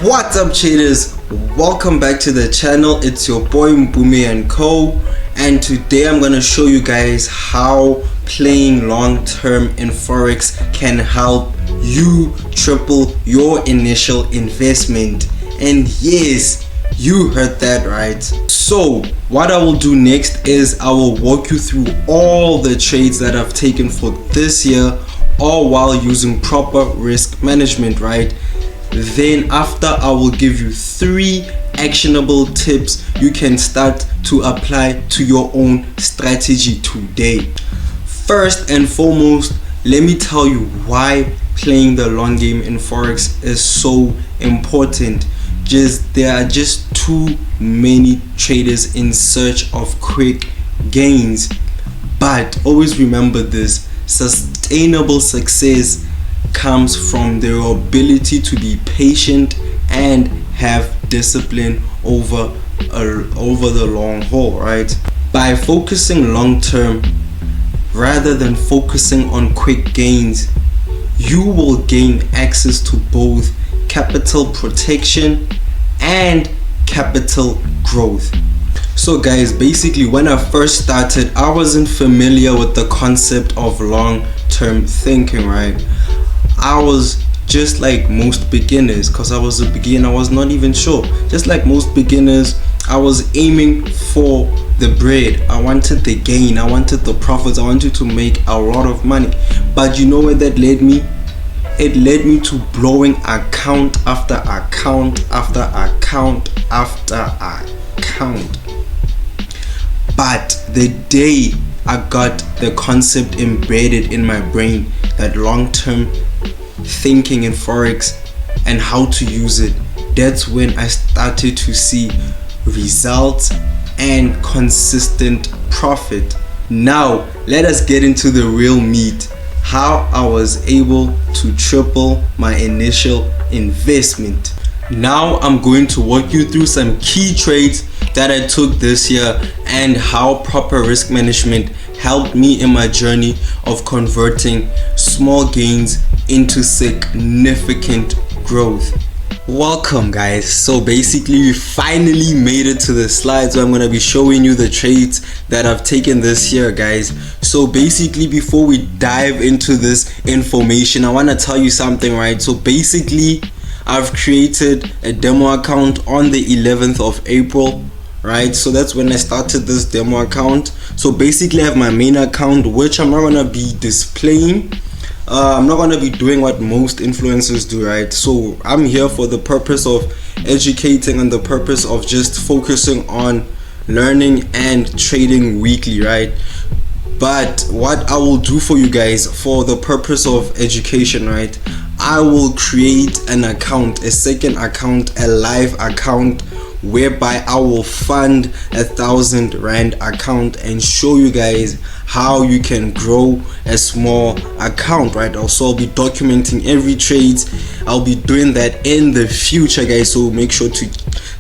What's up, traders? Welcome back to the channel. It's your boy Mbume and Co, and today I'm gonna show you guys how playing long term in Forex can help you triple your initial investment. And yes, you heard that right. So what I will do next is I will walk you through all the trades that I've taken for this year, all while using proper risk management, right? Then after, I will give you 3 actionable tips you can start to apply to your own strategy today. First and foremost, let me tell you why playing the long game in Forex is so important. There are just too many traders in search of quick gains. But always remember this: sustainable success comes from their ability to be patient and have discipline over the long haul, right? By focusing long term rather than focusing on quick gains, you will gain access to both capital protection and capital growth. So guys, basically when I first started, I wasn't familiar with the concept of long term thinking, right? I was just like most beginners, because I was a beginner. I was not even sure. Just like most beginners, I was aiming for the bread. I wanted the gain. I wanted the profits. I wanted to make a lot of money. But you know where that led me? It led me to blowing account after account after account after account. But the day I got the concept embedded in my brain that long-term thinking in Forex and how to use it, that's when I started to see results and consistent profit. Now let us get into the real meat: how I was able to triple my initial investment. Now I'm going to walk you through some key trades that I took this year and how proper risk management helped me in my journey of converting small gains into significant growth. Welcome guys. So basically we finally made it to the slides where I'm going to be showing you the trades that I've taken this year, guys. So basically, before we dive into this information, I want to tell you something, right? So basically I've created a demo account on the 11th of April, right? So that's when I started this demo account. So basically I have my main account, which I'm not going to be displaying. I'm not going to be doing what most influencers do, right? So I'm here for the purpose of educating and the purpose of just focusing on learning and trading weekly, right? But what I will do for you guys for the purpose of education, right, I will create an account, a second account, a live account, whereby I will fund 1,000 Rand account and show you guys how you can grow a small account, right? Also, I'll be documenting every trades. I'll be doing that in the future, guys, so make sure to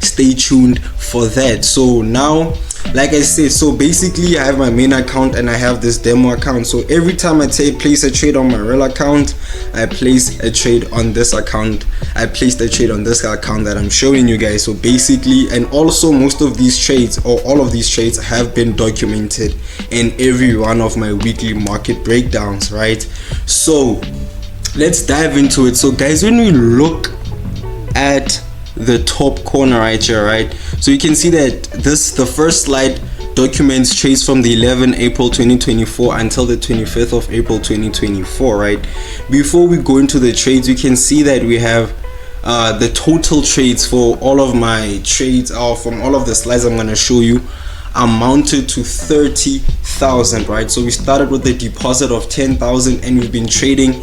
stay tuned for that. So now, like I said, so basically I have my main account and I have this demo account. So every time I place a trade on my real account, I place a trade on this account. I placed a trade on this account that I'm showing you guys. So basically, and also most of these trades, or all of these trades, have been documented in every one of my weekly market breakdowns, right? So let's dive into it. So guys, when we look at the top corner right here, right, so you can see that the first slide documents trades from the 11th April 2024 until the 25th of April 2024, right? Before we go into the trades, you can see that we have the total trades for all of my trades, or from all of the slides I'm going to show you, amounted to 30,000, right? So we started with a deposit of 10,000 and we've been trading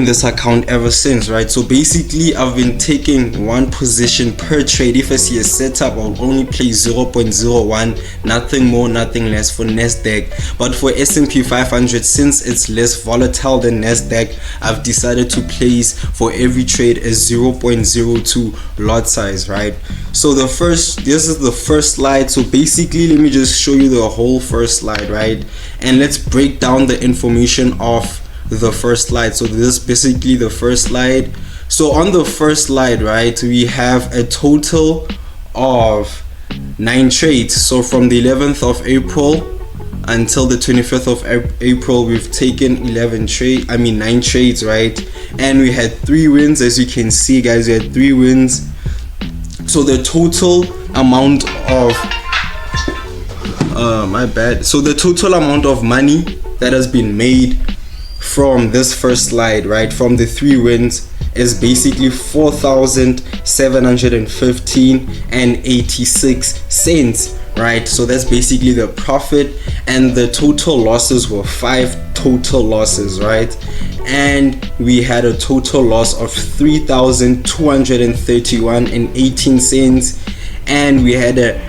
this account ever since, right? So basically I've been taking one position per trade. If I see a setup, I'll only play 0.01, nothing more, nothing less for Nasdaq. But for S&P 500, since it's less volatile than Nasdaq, I've decided to place for every trade a 0.02 lot size, right? So this is the first slide. So basically, let me just show you the whole first slide, right? And let's break down the information of the first slide. So this is basically the first slide. So on the first slide, right, we have a total of 9 trades. So from the 11th of April until the 25th of April, we've taken 9 trades, right? And we had 3 wins. As you can see, guys, we had 3 wins. So the total amount of so the total amount of money that has been made from this first slide, right, from the 3 wins, is basically 4,715 and 86 cents, right? So that's basically the profit, and the total losses were 5 total losses, right? And we had a total loss of 3,231 and 18 cents, and we had a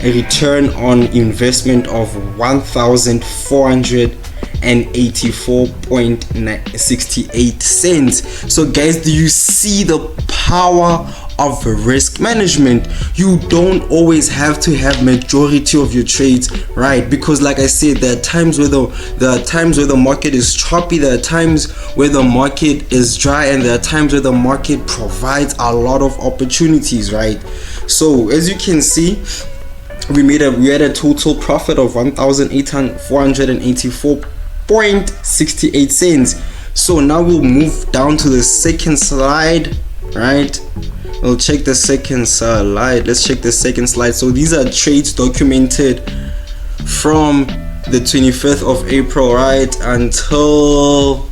return on investment of 1,484.68 cents. So guys, do you see the power of risk management? You don't always have to have majority of your trades, right? Because like I said, there are times where the market is choppy, there are times where the market is dry, and there are times where the market provides a lot of opportunities, right? So as you can see, we had a total profit of 1,484.68 cents. So now we'll move down to the second slide, right? We'll check the second slide. Let's check the second slide. So these are trades documented from the 25th of April, right, until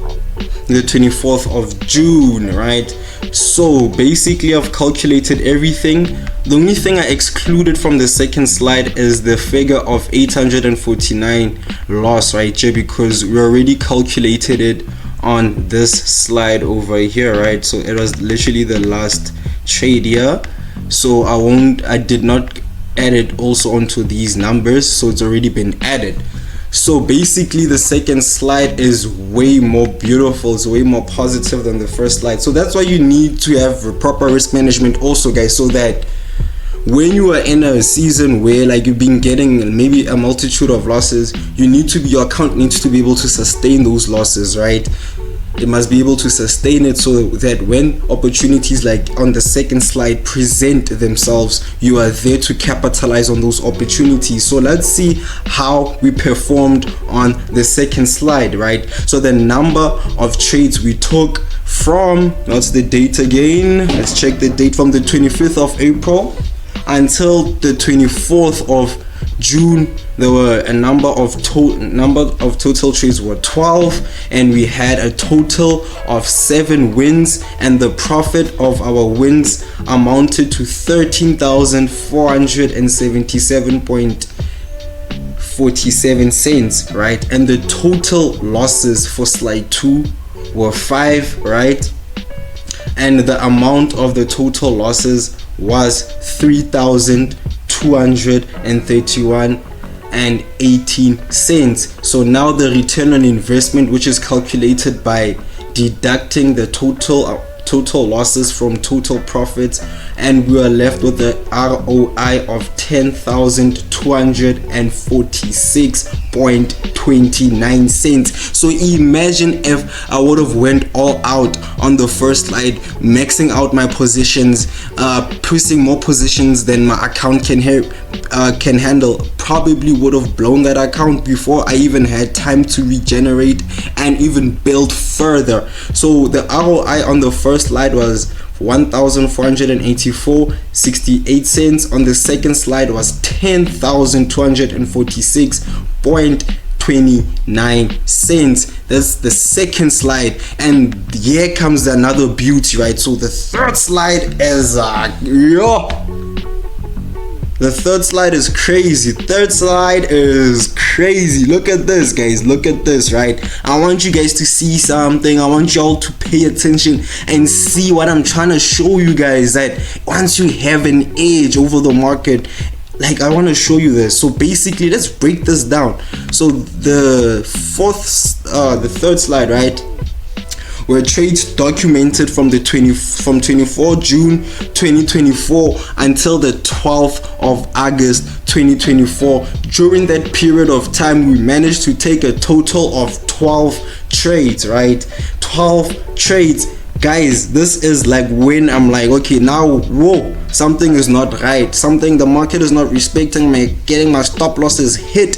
the 24th of June, right? So basically I've calculated everything. The only thing I excluded from the second slide is the figure of 849 loss, right here, because we already calculated it on this slide over here, right? So it was literally the last trade here, so I did not add it also onto these numbers, so it's already been added. So basically the second slide is way more beautiful, it's way more positive than the first slide. So that's why you need to have proper risk management also, guys, so that when you are in a season where like you've been getting maybe a multitude of losses, your account needs to be able to sustain those losses, right? It must be able to sustain it so that when opportunities like on the second slide present themselves, you are there to capitalize on those opportunities. So let's see how we performed on the second slide, right? So the number of trades we took from, what's the date again? Let's check the date, from the 25th of April until the 24th of June. There were a number of total trades were 12, and we had a total of 7 wins, and the profit of our wins amounted to 13,477.47 cents, right? And the total losses for slide 2 were 5, right? And the amount of the total losses was 3,231 and 18 cents. So now the return on investment, which is calculated by deducting the total losses from total profits, and we are left with the ROI of 10,246.29 cents. So imagine if I would have went all out on the first slide, maxing out my positions, pressing more positions than my account can handle. Probably would have blown that account before I even had time to regenerate and even build further. So the ROI on the first slide was 1,484.68 cents. On the second slide was 10,246.29 cents. That's the second slide, and here comes another beauty, right? So the third slide is the third slide is crazy. Look at this, guys. Look at this, right? I want you guys to see something. I want y'all to pay attention and see what I'm trying to show you guys, that once you have an edge over the market, like I want to show you this. So basically, let's break this down. So the third slide, right, were trades documented from 24 June 2024 until the 12th of August 2024. During that period of time, we managed to take a total of 12 trades, right? 12 trades guys, this is like when I'm like, okay, now whoa, something is not right, something, the market is not respecting me, getting my stop losses hit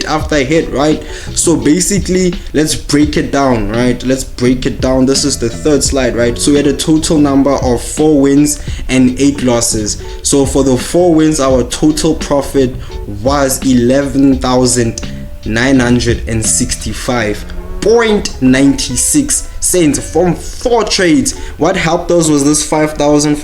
after hit, right? So basically, let's break it down, right? Let's break it down. This is the third slide, right? So we had a total number of 4 wins and 8 losses. So for the 4 wins, our total profit was 11,965.96 cents from 4 trades. What helped us was this 5,000,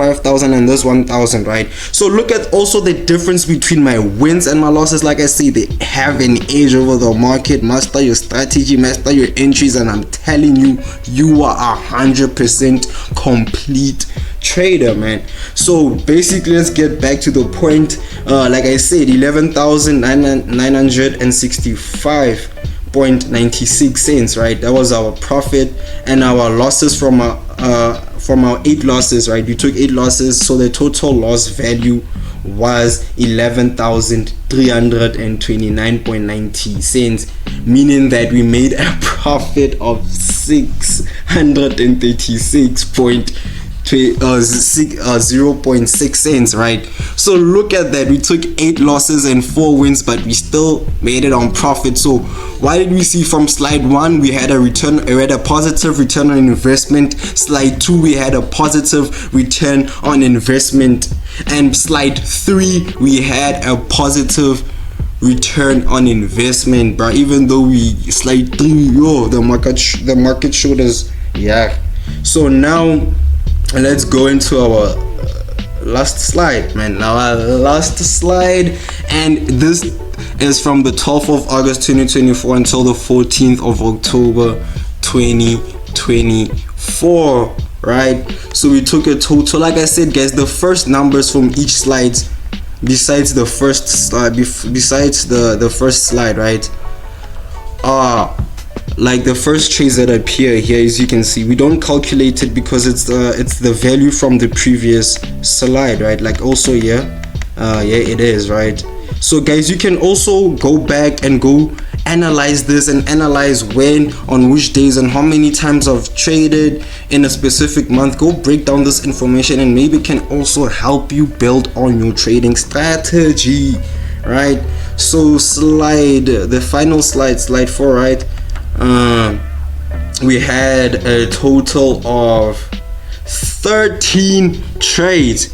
and this 1,000, right? So look at also the difference between my wins and my losses. Like I say, they have an edge over the market. Master your strategy, master your entries, and I'm telling you, you are 100% complete trader, man. So basically, let's get back to the point. Like I said, 11,965.96 cents, right? That was our profit, and our losses from our 8 losses, right? We took 8 losses, so the total loss value was 11,329.90 cents, meaning that we made a profit of 0.6 cents, right? So look at that, we took 8 losses and 4 wins, but we still made it on profit. So what did we see from slide 1? We had a positive return on investment. Slide 2, we had a positive return on investment, and slide 3, we had a positive return on investment, bro. Even though slide 3, the market showed us, yeah. So now let's go into our last slide, man. Our last slide, and this is from the 12th of August 2024 until the 14th of October 2024, right? So we took a total, like I said, guys, the first numbers from each slide, besides the first slide, right, like the first trades that appear here, as you can see, we don't calculate it because it's the value from the previous slide, right? Like also here, it is, right? So guys, you can also go back and go analyze this and analyze when, on which days, and how many times I've traded in a specific month. Go break down this information, and maybe it can also help you build on your trading strategy, right? So the final slide, slide 4, right? We had a total of 13 trades,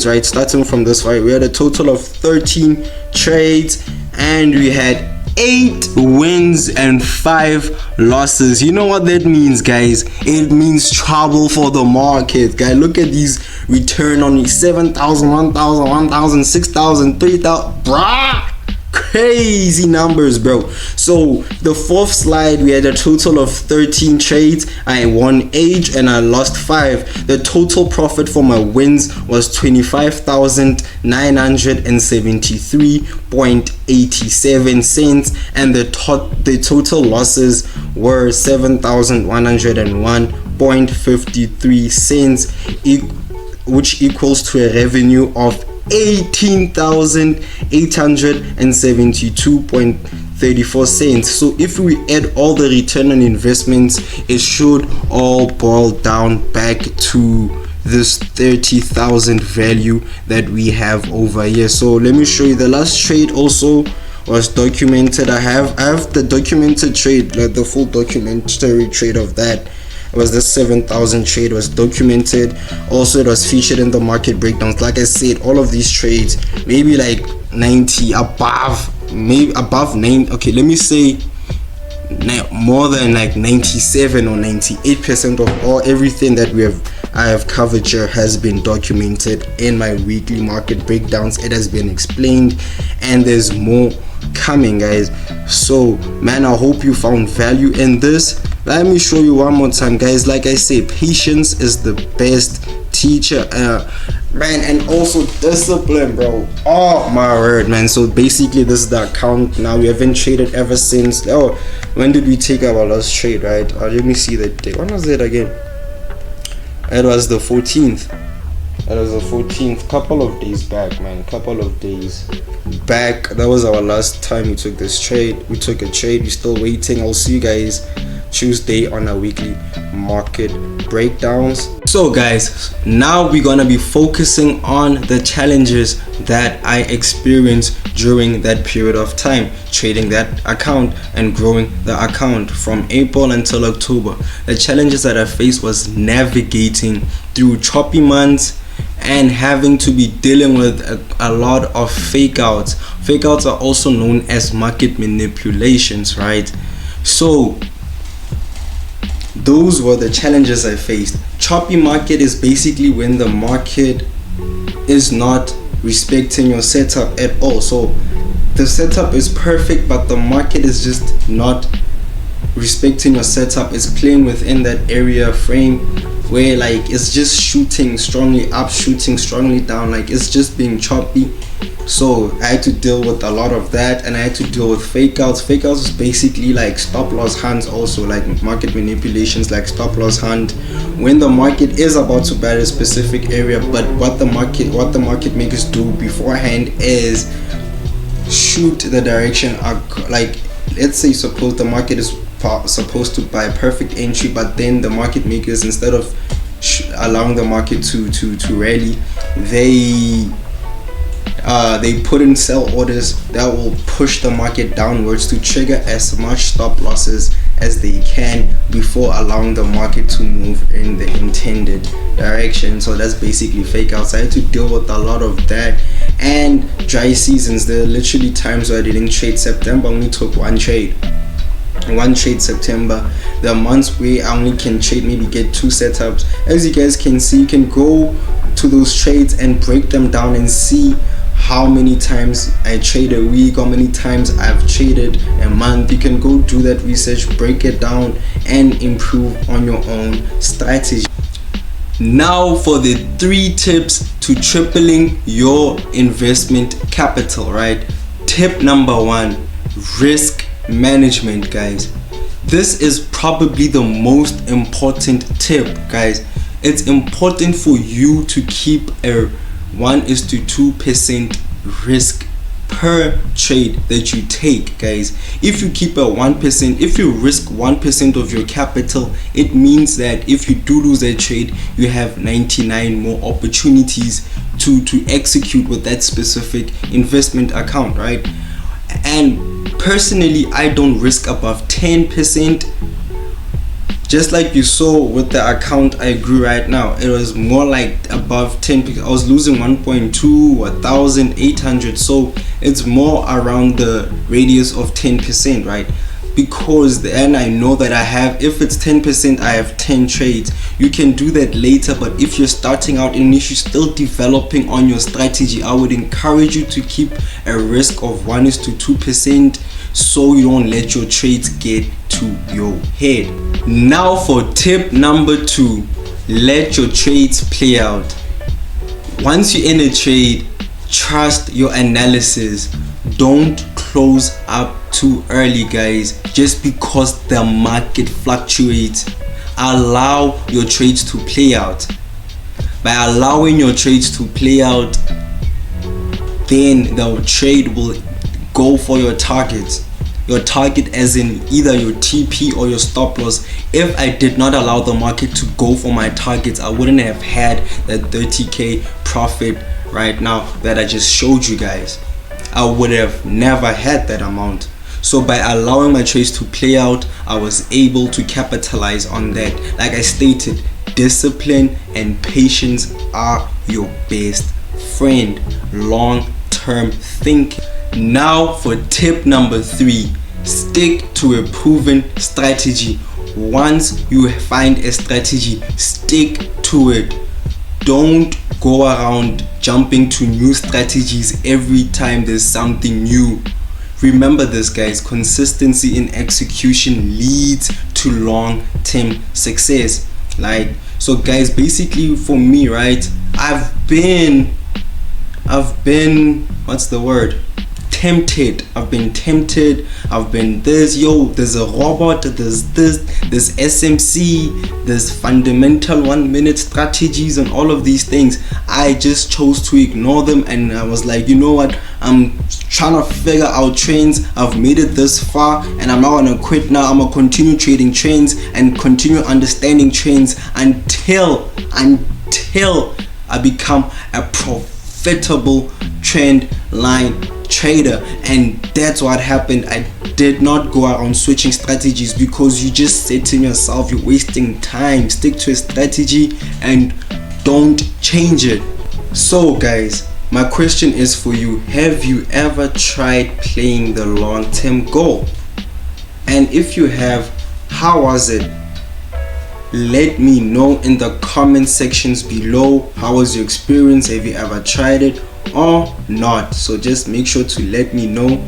right? Starting from this, right? We had a total of 13 trades, and we had 8 wins and 5 losses. You know what that means, guys? It means trouble for the market, guys. Look at these return on 7,000, 1,000, 1,000, 6,000, 3,000, bruh. Crazy numbers, bro. So the 4th slide, we had a total of 13 trades. I won 8 and I lost 5. The total profit for my wins was 25,973.87 cents, and the total losses were 7,101.53 cents, which equals to a revenue of 18,872.34 cents. So if we add all the return on investments, it should all boil down back to this 30,000 value that we have over here. So let me show you. The last trade also was documented. I have the documented trade, like the full documentary trade of that. It was the 7,000 trade, was documented. Also, it was featured in the market breakdowns. Like I said, all of these trades, maybe like 90 above, maybe above 9. Okay, let me say more than like 97 or 98% of everything that I have covered here has been documented in my weekly market breakdowns. It has been explained, and there's more coming, guys. So man, I hope you found value in this. Let me show you one more time, guys. Like I say, patience is the best teacher, man, and also discipline, bro. Oh my word, man. So basically, this is the account now. We haven't traded ever since. Oh, when did we take our last trade, right? Let me see the date. When was it again? It was the 14th. It was the 14th. Couple of days back, man. Couple of days back. That was our last time we took this trade. We took a trade. We're still waiting. I'll see you guys Tuesday on our weekly market breakdowns. So guys, now we're gonna be focusing on the challenges that I experienced during that period of time, trading that account and growing the account from April until October. The challenges that I faced was navigating through choppy months and having to be dealing with a lot of fake outs. Fake outs are also known as market manipulations, right? So those were the challenges I faced. Choppy market is basically when the market is not respecting your setup at all. So the setup is perfect, but the market is just not respecting your setup. It's playing within that area frame where like it's just shooting strongly up, shooting strongly down, like it's just being choppy. So I had to deal with a lot of that, and I had to deal with fake outs. Fake outs is basically like stop loss hunts, also like market manipulations, like stop loss hunt when the market is about to buy a specific area. But what the market makers do beforehand is shoot the direction. Like let's say suppose the market is supposed to buy perfect entry, but then the market makers, instead of allowing the market to rally, they put in sell orders that will push the market downwards to trigger as much stop losses as they can before allowing the market to move in the intended direction. So that's basically fake outs. I had to deal with a lot of that. And dry seasons, there are literally times where I didn't trade. September I only took one trade September. There are months where I only can trade, maybe get 2 setups. As you guys can see, you can go to those trades and break them down and see how many times I trade a week, how many times I've traded a month. You can go do that research, break it down, and improve on your own strategy. Now for the 3 tips to tripling your investment capital, right? Tip number 1, risk management, guys. This is probably the most important tip, guys. It's important for you to keep a 1:2% risk per trade that you take, guys. If you keep a 1%, if you risk 1% of your capital, it means that if you do lose a trade, you have 99 more opportunities to execute with that specific investment account, right? And personally, I don't risk above 10%. Just like you saw with the account I grew right now, it was more like above 10 because I was losing 1.2 or 1,800. So it's more around the radius of 10%, right? Because then I know that I have, if it's 10%, I have 10 trades. You can do that later, but if you're starting out and if you're still developing on your strategy, I would encourage you to keep a risk of 1:2% so you don't let your trades get to your head. Now for tip number 2, let your trades play out. Once you're in a trade, trust your analysis. Don't close up too early, guys, just because the market fluctuates. Allow your trades to play out. By allowing your trades to play out, then the trade will go for your targets. Your target as in either your TP or your stop loss. If I did not allow the market to go for my targets, I wouldn't have had that 30k profit right now that I just showed you guys. I would have never had that amount. So by allowing my trades to play out, I was able to capitalize on that. Like I stated, discipline and patience are your best friend. Long-term thinking. Now for tip number 3, stick to a proven strategy. Once you find a strategy, stick to it. Don't go around jumping to new strategies every time there's something new. Remember this, guys, consistency in execution leads to long-term success. Like, so guys, basically for me, right, I've been what's the word, tempted. I've been this, there's a robot, there's SMC, there's fundamental 1 minute strategies and all of these things. I just chose to ignore them, and I was like, you know what, I'm trying to figure out trends. I've made it this far and I'm not gonna quit now. I'm gonna continue trading trends and continue understanding trends until I become a profitable trend line trader. And that's what happened. I did not go around switching strategies, because you just said to yourself, you're wasting time. Stick to a strategy and don't change it. So guys, my question is for you: have you ever tried playing the long-term goal? And if you have, how was it? Let me know in the comment sections below. How was your experience? Have you ever tried it or not? So just make sure to let me know.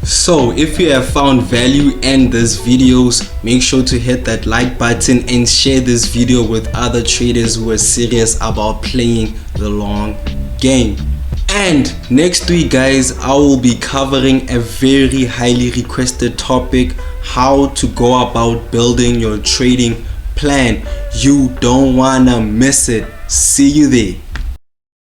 So if you have found value in these videos, make sure to hit that like button and share this video with other traders who are serious about playing the long game. And next week, guys, I will be covering a very highly requested topic: how to go about building your trading plan. You don't wanna miss it. See you there.